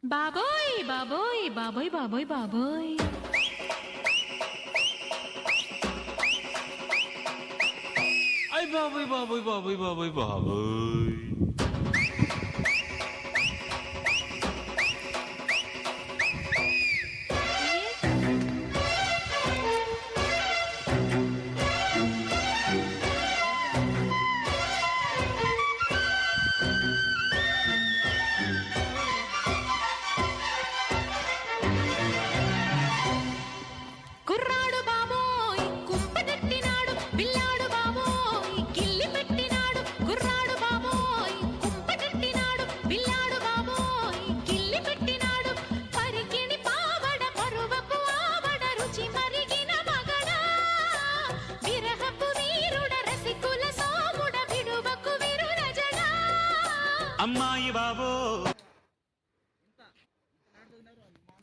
బాబోయ్ బాబోయ్ బాబోయ్ బాబోయ్ బాబోయ్ Ay baboy baboy baboy baboy baboy. కుర్రాడు బాబోయ్ కుంపటెట్టినాడు పిల్లాడు బాబోయ్ కిల్లి పెట్టినాడు కుర్రాడు బాబోయ్ కుంపటెట్టినాడు పిల్లాడు బాబోయ్ కిల్లి పెట్టినాడు పరికిణి పావడ పరువపు ఆవడ రుచి మరిగిన మగడా విరహపు వీరుడ రసికుల సోముడ విడువకు విరురజడా అమ్మాయి బాబో